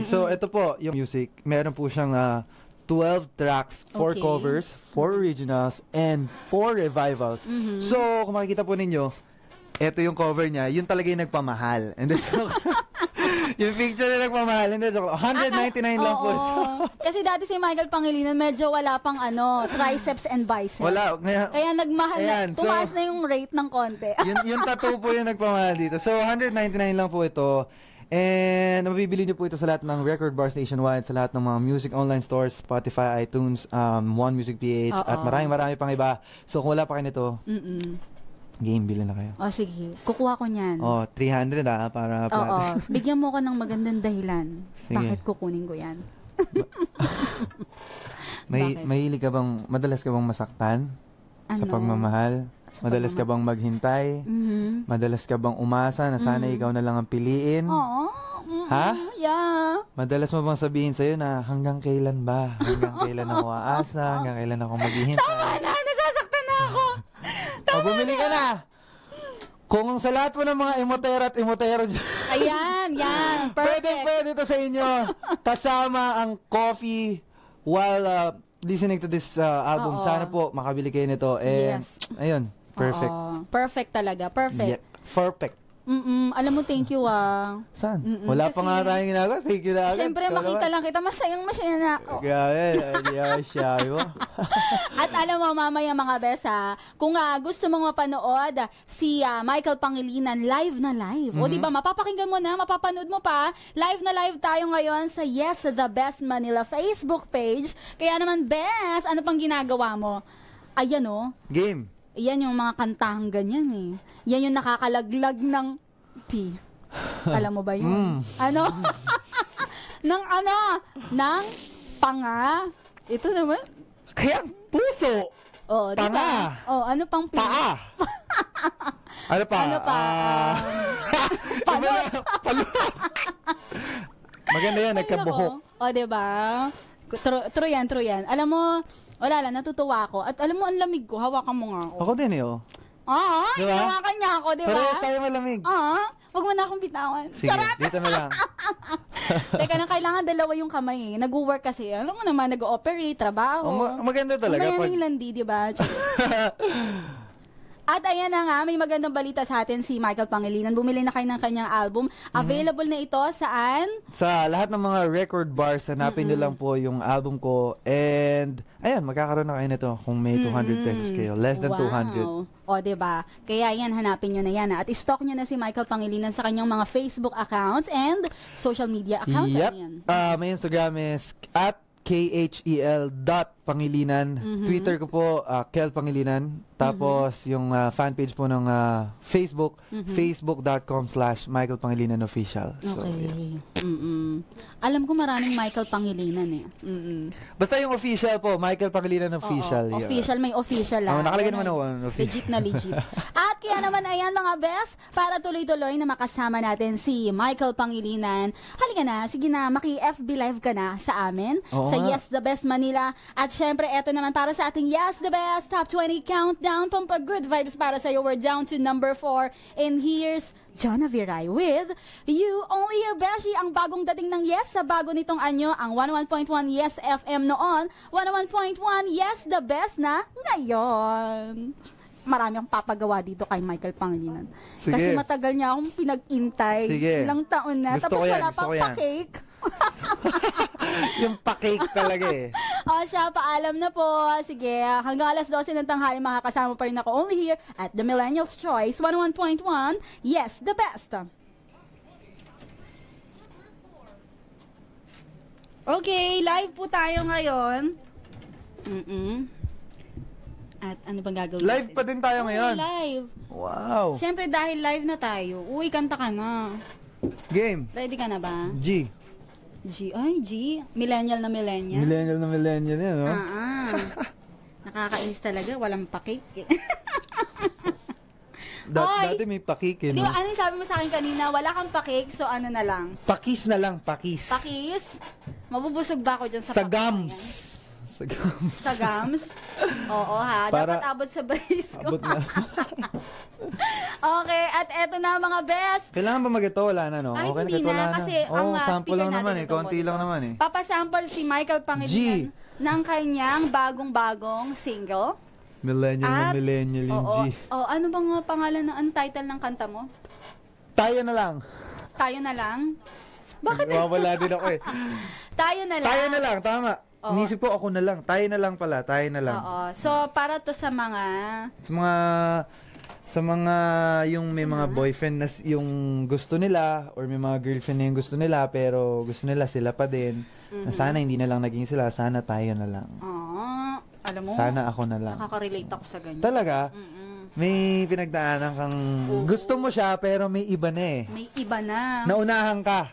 So, ito po yung music. Meron po siyang 12 tracks, 4 covers, 4 originals, and 4 revivals. So, kung makikita po ninyo, ito yung cover niya, yun talaga yung nagpamahal. And then, so, yung picture na nagpamahal, and then, so, 199 lang po. Kasi dati si Michael Pangilinan, medyo wala pang triceps and biceps. Wala. Kaya nagmahal na, tumaas na yung rate ng konti. yung tattoo po yung nagpamahal dito. So, 199 lang po ito. And mabibili niyo po ito sa lahat ng record bars nationwide, sa lahat ng mga music online stores, Spotify, iTunes, One Music PH, at marami pang iba. So, kung wala pa kayo nito, game, bilhin na kayo. Sige. Kukuha ko niyan. 300 para Bigyan mo ko ng magandang dahilan. Sige. Bakit kukunin ko yan? Mahilig ka bang, madalas ka bang masaktan sa pagmamahal? Madalas ka bang maghintay? Madalas ka bang umasa na sana ikaw na lang ang piliin? Ha? Yeah. Madalas mo bang sabihin sa'yo na hanggang kailan ba? Hanggang kailan ako aasa? Hanggang kailan ako maghihintay? Tama na! Nasasaktan na ako! Bumili ka na! Kung sa lahat po ng mga emotera at emotero dyan. Ayan, yan. Perfect. Pwede ito sa inyo. Kasama ang coffee while listening to this album. Sana po makabili kayo nito. And, ayun. Perfect. Perfect talaga. Perfect. Yeah, perfect. Alam mo, thank you Saan? Wala pa nga tayong ginagawa. Thank you na agad. Siyempre, makita lang kita. Masaya na ako. Grabe. Siya mo. At alam mo, mamaya mga besa, kung gusto mong mapanood si Michael Pangilinan live na live. O diba, mapapakinggan mo na, mapapanood mo pa. Live na live tayo ngayon sa Yes, the Best Manila Facebook page. Kaya naman, Bes, ano pang ginagawa mo? Ayan Game. Yan yung mga kantahang ganyan eh. Yan yung nakakalaglag ng P. Alam mo ba yun? Ano? Ng panga. Ito naman. Kaya puso. Diba? Panga. Ano pang P? Paa. Ano pa? Palot. Maganda yan, nagkabuhok. Diba? True yan. Alam mo, wala lang, natutuwa ako. At alam mo, ang lamig ko, hawakan mo nga ako. Ako din Diba? Hawakan niya ako, diba? Parehas tayo malamig. Huwag mo na akong bitawan. Sige, dito na lang. Teka na, kailangan dalawa yung kamay eh. Nag-work kasi. Alam mo naman, nag-ooperate, trabaho. Maganda talaga. Mayaning landi, diba? At ayan na nga, may magandang balita sa atin si Michael Pangilinan. Bumili na kayo ng kanyang album. Available na ito saan? Sa lahat ng mga record bars, hanapin nyo lang po yung album ko. And, ayan, magkakaroon na kayo nito kung may 200 pesos kayo. Less than 200. Diba? Kaya yan, hanapin nyo na yan. At i-stalk nyo na si Michael Pangilinan sa kanyang mga Facebook accounts and social media accounts. Yep. May Instagram is at KHEL.Pangilinan. Twitter ko po, Kel Pangilinan. Tapos, yung fanpage po ng Facebook, facebook.com/Michael Pangilinan Official. So, okay. Alam ko maraming Michael Pangilinan eh. Basta yung official po, Michael Pangilinan Official. Official, may official lang. Nakalagay naman ako. Legit na legit. At kaya naman, ayan mga best, para tuloy-tuloy na makasama natin si Michael Pangilinan. Halika na, sige na, maki-FB live ka na sa amin. Sa Yes, the Best Manila. At syempre, eto naman para sa ating Yes, the Best Top 20 Countdown. Pampag-good vibes para sa'yo. We're down to number 4. And here's Jonna Viray with You Only Here Beshi, ang bagong dating ng Yes sa bago nitong anyo, ang 101.1 Yes FM noon, 101.1 Yes, the Best na ngayon. Marami akong papagawa dito kay Michael Pangilinan. Sige. Kasi matagal niya akong pinag-intay. Sige. Ilang taon na. Gusto Tapos ko yan, wala gusto pang ko yan. pa-cake. Yung pa-cake talaga eh. Siya, paalam na po. Sige, hanggang alas 12 ng tanghali makakasama pa rin ako only here at The Millennial's Choice 101.1. Yes, the best. Okay, live po tayo ngayon. At ano bang gagawin Live natin? pa din tayo ngayon. Live. Wow. Siyempre dahil live na tayo, uy, kanta ka na. Game. Ready ka na ba? G. G. Millennial na millennial. Millennial na millennial yan, no? Nakakainis talaga, walang pa-cake. Dati may pa-cake, Di no? ba, ano yung sabi mo sa akin kanina, wala kang pa-cake, so ano na lang? Pakis na lang, pakis. Pakis? Mabubusog ba ako dyan sa Sa pakis gums. Sa gums. Sa gums? Oo ha. Para- Dapat abot sa balis ko. Abot na. Okay, at eto na mga best. Kailangan ba mag-ito? Wala na, no? Ay, Okay, hindi kahit wala na. Kasi ang sample speaker lang natin naman eh. ito, Konti lang naman eh. Papasample si Michael Pangilinan ng kanyang bagong-bagong single. Millennial na At- millennial yung G. Oo, ano bang pangalan ng title ng kanta mo? Tayo na lang. Tayo na lang? Bakit? Wala din ako eh. Tayo na lang. Tayo na lang, tama. Oo. Inisip ko ako na lang. Tayo na lang pala, tayo na lang. Oo. So, para to sa mga... Sa mga yung may mga boyfriend na yung gusto nila or may mga girlfriend na yung gusto nila pero gusto nila sila pa din. Na sana hindi na lang naging sila, sana tayo na lang. Alam mo, Sana ako na lang. nakaka-relate ako sa ganyan. Talaga? Mm-mm. May pinagdaanan kang gusto mo siya pero may iba na eh. May iba na. Naunahan ka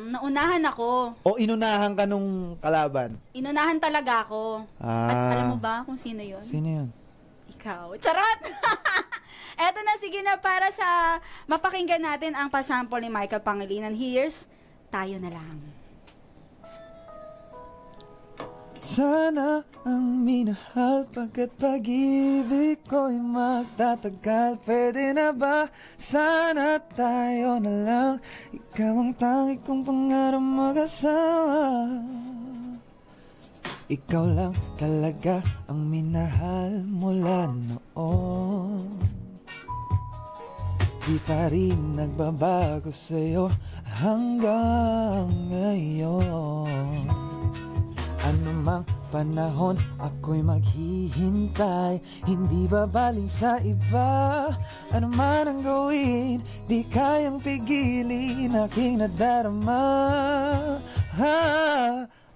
Naunahan ako. o inunahan ka nung kalaban. Inunahan talaga ako. At Ah. alam mo ba kung sino yun? Sino yun? Ikaw. Charot! Eto na, sige na, para sa mapakinggan natin ang pasample ni Michael Pangilinan. Here's Tayo na Lang. Sana ang minahal pagkat pag-ibig ko'y magtatagal. Pwede na ba? Sana tayo na lang. Ikaw ang tangi kong pangarap mag-asawa. Ikaw lang talaga ang minahal mula noon. Di pa rin nagbabago sa'yo hanggang ngayon. Ano mang panahon ako'y maghihintay, hindi babaling sa iba. Ano man ang gawin, di kayang pigilin aking nadarama.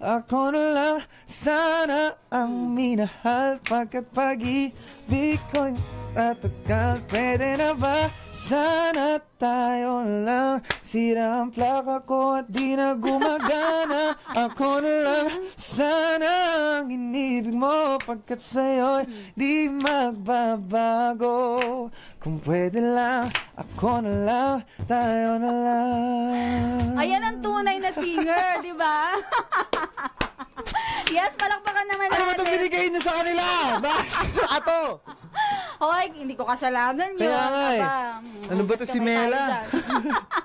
Ako na lang sana ang minahal pagkat pag-ibig ko'y tatagal. Pwede na ba? Sana tayo na lang. Sira ang plaka ko at di na gumagana. Ako na lang sana ang inibig mo pagkat sa'yo'y di magbabago. Kung pwede lang, ako na lang, tayo na lang. Ayan ang tunay na singer, di ba? Yes, palakpakan naman Ano ba natin. itong binigay niyo sa kanila? Bakit? Ato! Hoy, hindi ko kasalanan yun. Kaya nga eh. Ano ba to si Mela?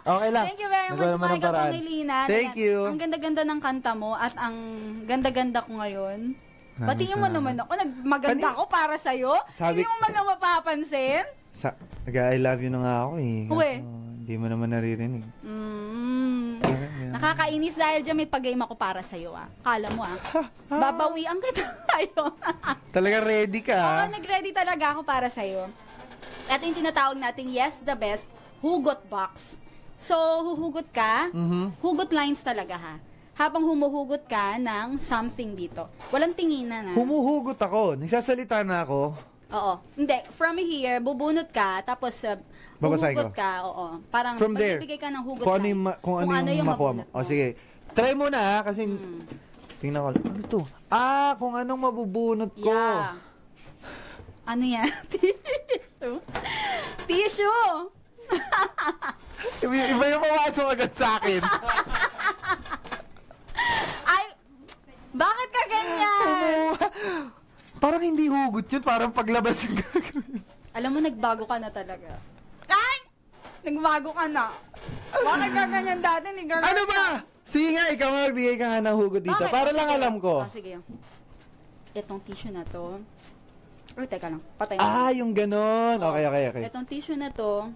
Okay lang. Thank you very much, Nagawa naman ng Michael paraan. Pangilinan. Thank you. Ang ganda-ganda ng kanta mo at ang ganda-ganda ko ngayon. Batiin mo naman ako. Maganda ako para sa'yo. Sabi- Hindi mo man lang mapapansin. I love you na nga ako eh. Uwe. Kaso, hindi mo naman naririnig. Nakakainis dahil dyan may pag-game ako para sa'yo ah. Kala mo ah. Babawian kita tayo. Talaga ready ka? Oo, nag-ready talaga ako para sa'yo. Ito yung tinatawag nating Yes the Best Hugot Box. So, huhugot ka. Hugot lines talaga ha. Habang humuhugot ka ng something dito. Walang tinginan na. Humuhugot ako. Nagsasalita na ako. Oo. Hindi. From here, bubunot ka, tapos Babasahin huhugot ko. ka. Oo. Parang From there. magbibigay ka ng hugot Kung ano line. yung, kung ano yung makuha mo. mabunot O sige. Try mo na ha, kasi tingnan ko. Ano to? Ah, kung anong mabubunot ko. Yeah. Ano yan? Tissue. Tissue! Iba yung mawasok agad sa akin. Ay! Bakit ka ganyan? Parang hindi hugot yun. Parang paglabas yung gagawin. Alam mo, nagbago ka na talaga. Ay! Nagbago ka na. Bakit ka ganyan dati? Ano ba? Sige nga, ikaw nga magbigay ka nga ng hugot dito. Okay, Para lang sige. alam ko. Sige. Itong tissue na to. Uy, teka lang. Patay mo. Ah, yung ganon. Okay. Itong tissue na to,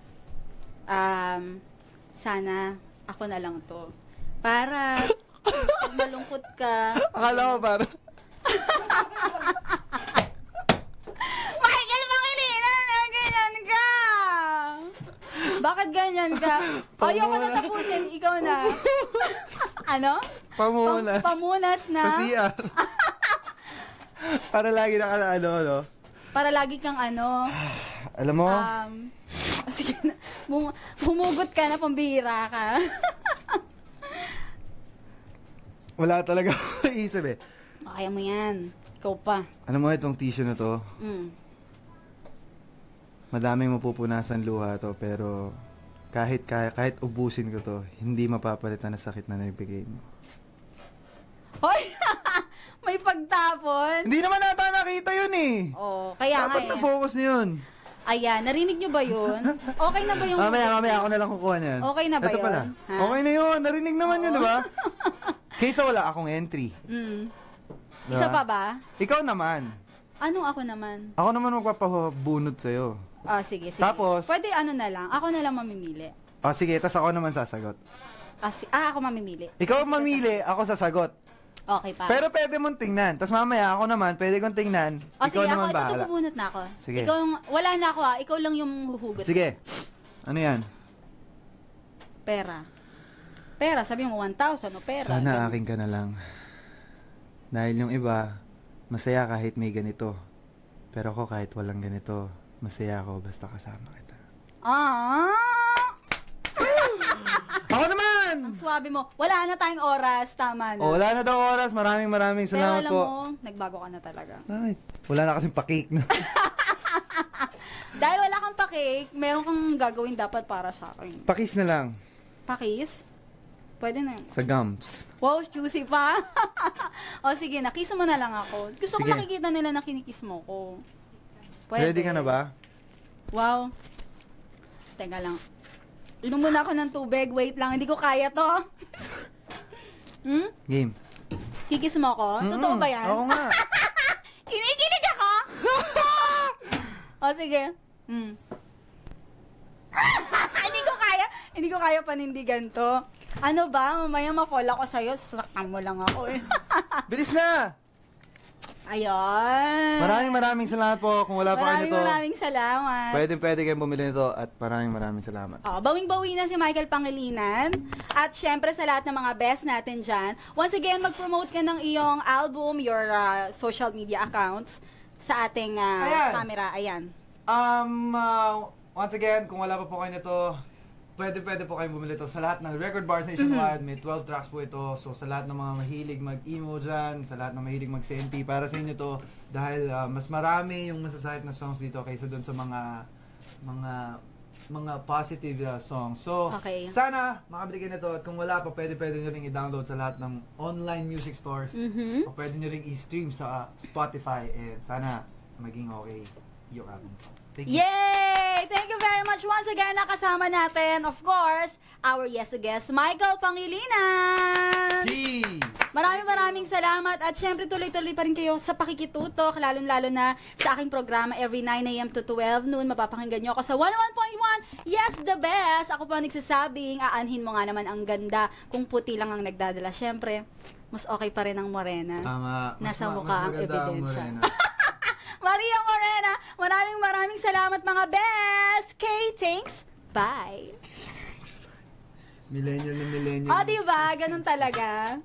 sana ako na lang to. Para pag malungkot ka. Akala ko parang... Michael Pangilinan, ganyan ka! Bakit ganyan ka? Ayoko na tapusin, ikaw na. Ano? Pamunas. Pamunas na. Pasiyan. Para lagi na ano. Para lagi kang ano. Alam mo? Sige na. Humugot ka na, pambihira ka. Wala talaga ako isip eh. Kaya mo yan. Ikaw pa. Alam mo, itong tissue na to, madaming mapupunasan luha to, pero kahit ubusin ko to, hindi mapapalitan na sakit na naibigay mo. Hoy! May pagtapon. Hindi naman nata nakita yun eh. Oh, kaya nga Dapat na-focus niyo yun. Ayan, narinig nyo ba yun? Okay na ba yung... Mamaya ako na lang kukuha niyan. Okay na ba Ito yun? pala. Ha? Okay na yun. Narinig naman yun, di ba? Kaysa wala akong entry. Isa pa ba? Ikaw naman. Anong ako naman? Ako naman magpapabunot sa'yo. Sige. Tapos? Pwede ano na lang. Ako na lang mamimili. Sige, tas ako naman sasagot. Ako mamimili. Ikaw mamili, ako sasagot. Okay pa. Pero pwede mong tingnan. Tas mamaya ako naman, pwede kong tingnan. Ikaw sige, naman ito bahala. bubunot na ako. Sige. Wala na ako Ikaw lang yung huhugot. Sige. Ano yan? Pera, sabi mo 1,000 o pera. Sana akin ka na lang. Dahil yung iba, masaya kahit may ganito. Pero ako kahit walang ganito, masaya ako basta kasama kita. Ako naman! Ang swabe mo. Wala na tayong oras. Tama na. Wala na daw oras. Maraming Pero salamat alam po. mo, nagbago ka na talaga. Bakit? Wala na kasing pa-cake na. Dahil wala kang pa-cake, meron kang gagawin dapat para sa akin. Pakis na lang. Pakis? Pwede na. Sa gums. Wow, juicy pa. O sige, nakis mo na lang ako. Gusto ko Sige. makikita nila na kinikis mo ko. Pwede. Ready ka na ba? Wow. Teka lang. Inom muna ako ng tubig. Wait lang, hindi ko kaya to. Game. Kikis mo ko? Totoo ba yan? Oo nga. Kinikilig ako? O sige. Hindi ko kaya panindigan to. Ano ba? Mamaya ma-fall ako sa'yo. Sasaktan mo lang ako eh. Bilis na! Ayun. Maraming salamat po. Kung wala pa kayo nito, Maraming salamat. pwede kayong bumili nito at maraming salamat. Bawing-bawi na si Michael Pangilinan. At syempre sa lahat ng mga best natin dyan. Once again, mag-promote ka ng iyong album, your social media accounts sa ating camera. Ayan. Once again, kung wala pa po kayo nito, pwede po kayong bumili ito sa lahat ng Record Bars Nationwide. May 12 tracks po ito. So sa lahat ng mga mahilig mag-emo dyan, sa lahat ng mahilig mag-CNT, para sa inyo to. Dahil mas marami yung masasakit na songs dito kaysa doon sa mga positive songs. So, Okay. sana makabili kayo nito. At kung wala pa, pwede nyo rin i-download sa lahat ng online music stores. O pwede nyo rin i-stream sa Spotify. And sana maging okay yung album ko. Thank you. Yay! Thank you very much once again. Nakasama natin, of course, our guest, Michael Pangilinan. Cheese! Maraming salamat at syempre tuloy-tuloy pa rin kayo sa pakikitutok, lalo na sa aking programa every 9 a.m. to 12 noon. Mapapakinggan nyo ako sa 101.1 Yes, the best! Ako po ang nagsasabing, aanhin mo nga naman ang ganda kung puti lang ang nagdadala. Syempre, mas okay pa rin ang morena. Tama. Nasa mukha ang maganda ebidensya. Morena. Maria Morena, maraming salamat mga best! Kay, thanks! Bye! Millennial. Diba? Ganun talaga.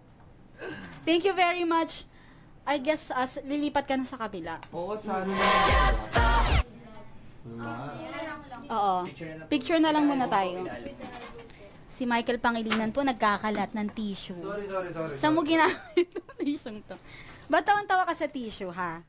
Thank you very much. I guess lilipat ka na sa kabila. Oo, sana. Oo. Picture na lang muna tayo. Si Michael Pangilinan po nagkakalat ng tissue. Sorry. Saan mo ginamit yung tissue to? Ba't tawan-tawa ka sa tissue, ha?